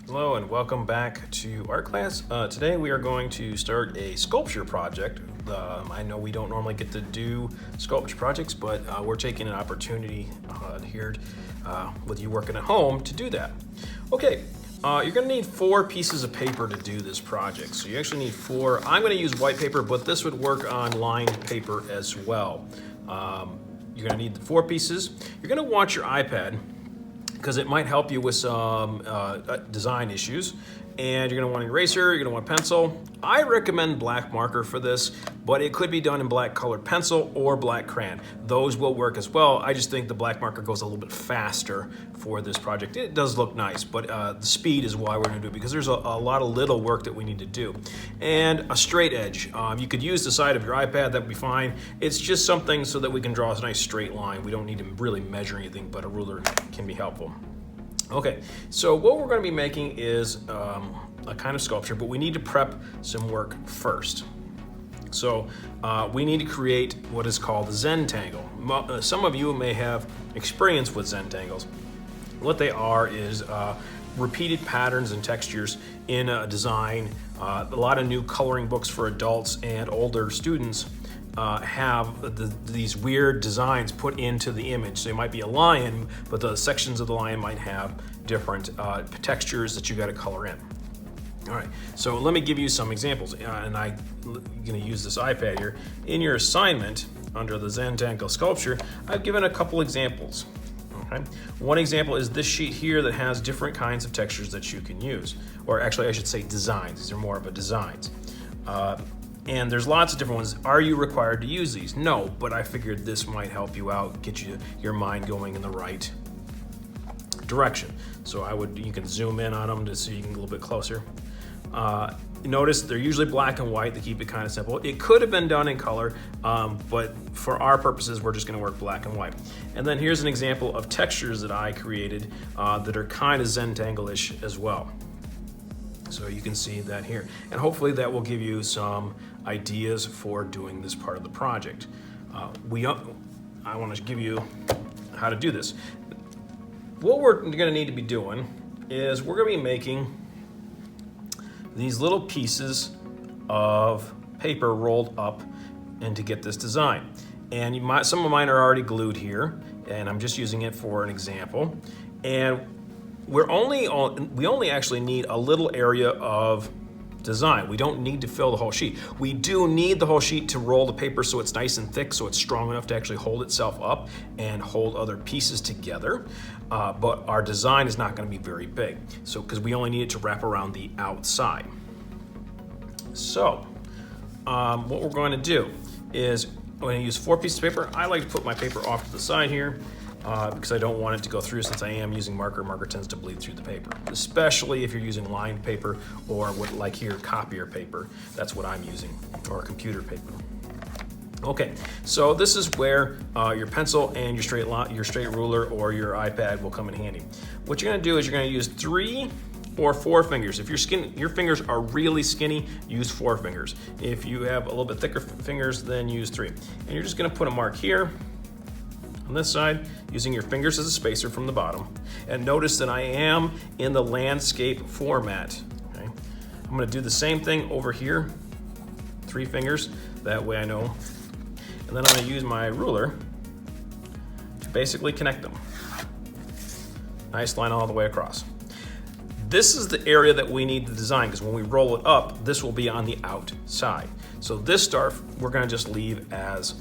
Hello and welcome back to art class. Today we are going to start a sculpture project. I know we don't normally get to do sculpture projects, but we're taking an opportunity here with you working at home to do that. Okay, you're going to need 4 pieces of paper to do this project. So you actually need 4. I'm going to use white paper, but this would work on lined paper as well. You're going to need the 4 pieces. You're going to want your iPad, because it might help you with some design issues. And you're gonna want an eraser, you're gonna want a pencil. I recommend black marker for this, but it could be done in black colored pencil or black crayon. Those will work as well. I just think the black marker goes a little bit faster for this project. It does look nice, but the speed is why we're gonna do it, because there's a lot of little work that we need to do. And a straight edge. You could use the side of your iPad, that would be fine. It's just something so that we can draw a nice straight line. We don't need to really measure anything, but a ruler can be helpful. Okay, so what we're going to be making is a kind of sculpture, but we need to prep some work first. So we need to create what is called a Zentangle. Some of you may have experience with Zentangles. What they are is repeated patterns and textures in a design. A lot of new coloring books for adults and older students have these weird designs put into the image. So it might be a lion, but the sections of the lion might have different textures that you got to color in. All right, so let me give you some examples, and I'm going to use this iPad here. In your assignment, under the Zentangle Sculpture, I've given a couple examples. Okay. One example is this sheet here that has different kinds of textures that you can use, or actually I should say designs. These are more of a designs. And there's lots of different ones. Are you required to use these? No, but I figured this might help you out, get your mind going in the right direction. So you can zoom in on them to see you can get a little bit closer. Notice they're usually black and white to keep it kind of simple. It could have been done in color, but for our purposes, we're just gonna work black and white. And then here's an example of textures that I created that are kind of Zentangle-ish as well. So you can see that here. And hopefully that will give you some ideas for doing this part of the project. I want to give you how to do this. What we're going to need to be doing is we're going to be making these little pieces of paper rolled up and to get this design. And some of mine are already glued here, and I'm just using it for an example. And we only actually need a little area of design. We don't need to fill the whole sheet. We do need the whole sheet to roll the paper so it's nice and thick, so it's strong enough to actually hold itself up and hold other pieces together. But our design is not going to be very big, so because we only need it to wrap around the outside. So what we're going to do is we're going to use 4 pieces of paper. I like to put my paper off to the side here. Because I don't want it to go through, since I am using marker. Marker tends to bleed through the paper, especially if you're using lined paper or like here, copier paper. That's what I'm using, or computer paper. Okay, so this is where your pencil and your straight ruler or your iPad will come in handy. What you're gonna do is you're gonna use 3 or 4 fingers. If your fingers are really skinny, use 4 fingers. If you have a little bit thicker fingers, then use 3. And you're just gonna put a mark here on this side, using your fingers as a spacer from the bottom. And notice that I am in the landscape format. Okay? I'm gonna do the same thing over here, 3 fingers, that way I know. And then I'm gonna use my ruler to basically connect them. Nice line all the way across. This is the area that we need to design, because when we roll it up, this will be on the outside. So this stuff, we're gonna just leave as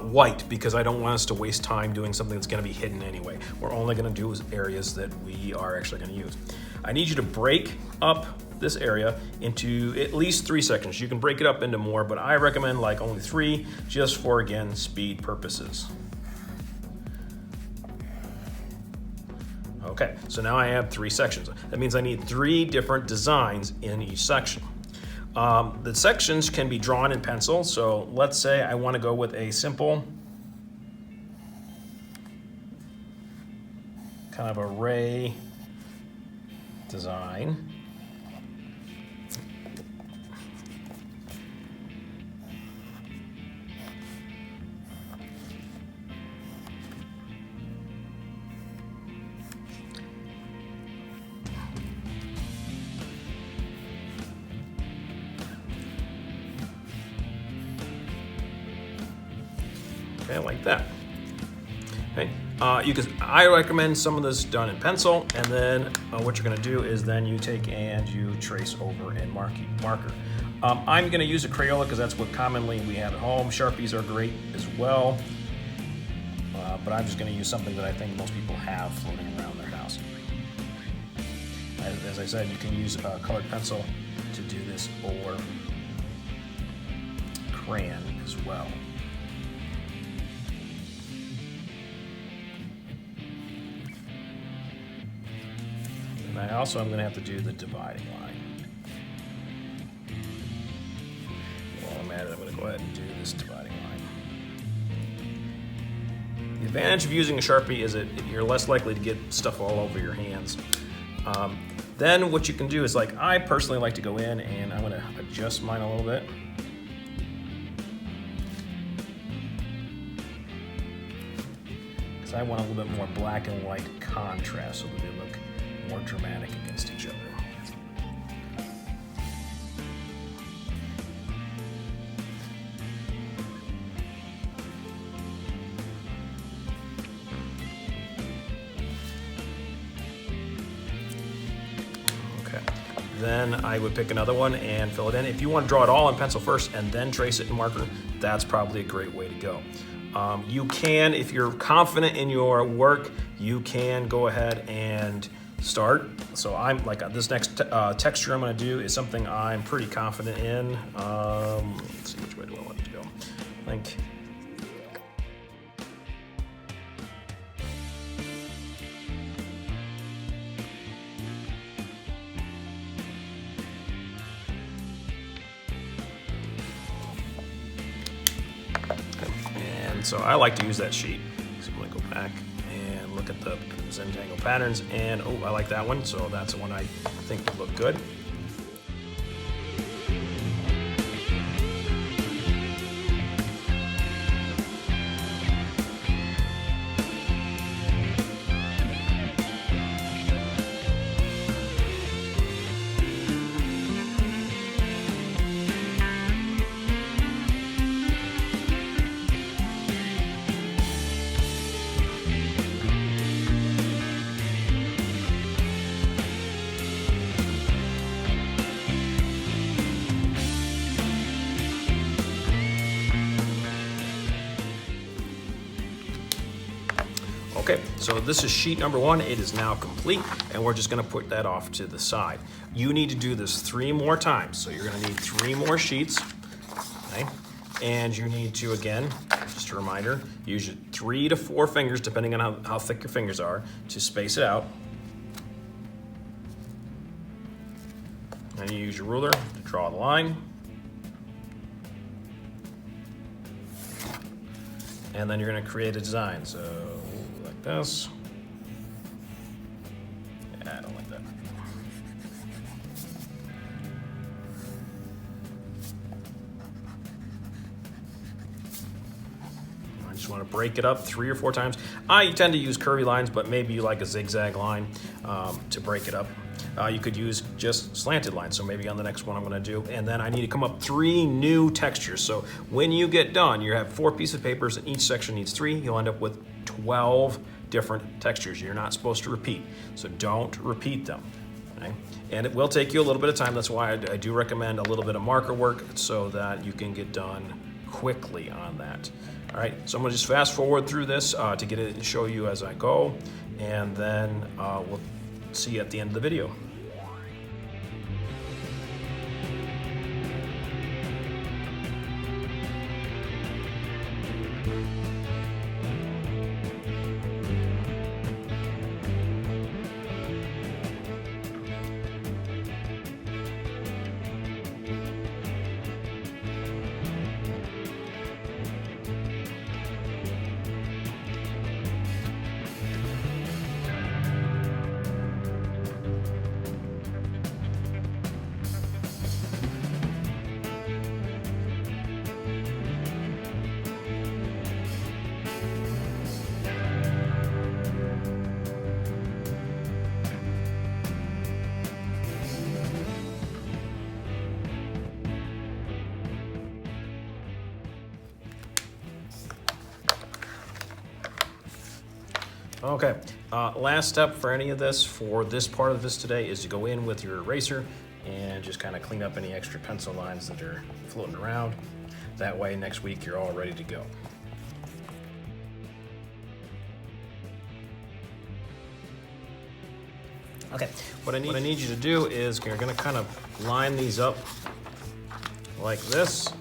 white, because I don't want us to waste time doing something that's going to be hidden anyway. We're only going to do areas that we are actually going to use. I need you to break up this area into at least 3 sections. You can break it up into more, but I recommend like only 3, just for, again, speed purposes. Okay, so now I have 3 sections. That means I need 3 different designs in each section. The sections can be drawn in pencil, so let's say I want to go with a simple kind of a ray design. Okay, like that. Okay, I recommend some of this done in pencil, and then what you're going to do is then you take and you trace over in marker. I'm going to use a Crayola because that's what commonly we have at home. Sharpies are great as well, but I'm just going to use something that I think most people have floating around their house. As I said, you can use a colored pencil to do this, or crayon as well. And I also am going to have to do the dividing line. While I'm at it, I'm going to go ahead and do this dividing line. The advantage of using a Sharpie is that you're less likely to get stuff all over your hands. Then what you can do is, like, I personally like to go in and I'm going to adjust mine a little bit. Because I want a little bit more black and white contrast so that they look more dramatic against each other. Then I would pick another one and fill it in. If you want to draw it all in pencil first and then trace it in marker, that's probably a great way to go. You can, if you're confident in your work, you can go ahead and start. So I'm like, this next texture I'm going to do is something I'm pretty confident in. Let's see, which way do I want it to go? I think. So I like to use that sheet. So I'm going to go back and look at the Zentangle patterns, and oh, I like that one. So that's the one I think would look good. Okay, so this is sheet number one. It is now complete, and we're just gonna put that off to the side. You need to do this 3 more times. So you're gonna need 3 more sheets, okay? And you need to, again, just a reminder, use your 3 to 4 fingers, depending on how thick your fingers are, to space it out. And you use your ruler to draw the line. And then you're gonna create a design. So like this. Yeah, I don't like that. I just want to break it up 3 or 4 times. I tend to use curvy lines, but maybe you like a zigzag line to break it up. You could use just slanted lines, so maybe on the next one I'm gonna do. And then I need to come up 3 new textures. So when you get done, you have 4 pieces of papers and each section needs 3. You'll end up with 12 different textures. You're not supposed to repeat, so don't repeat them. Okay? And it will take you a little bit of time. That's why I do recommend a little bit of marker work so that you can get done quickly on that. All right, so I'm gonna just fast forward through this to get it and show you as I go, and then we'll see you at the end of the video. Okay, last step for any of this, for this part of this today, is to go in with your eraser and just kind of clean up any extra pencil lines that are floating around. That way next week you're all ready to go. Okay, what I need you to do is you're going to kind of line these up like this,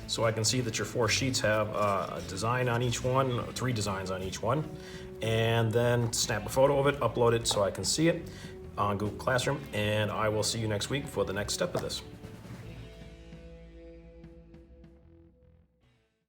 so I can see that your 4 sheets have a design on each one, 3 designs on each one, and then snap a photo of it, upload it so I can see it on Google Classroom, and I will see you next week for the next step of this.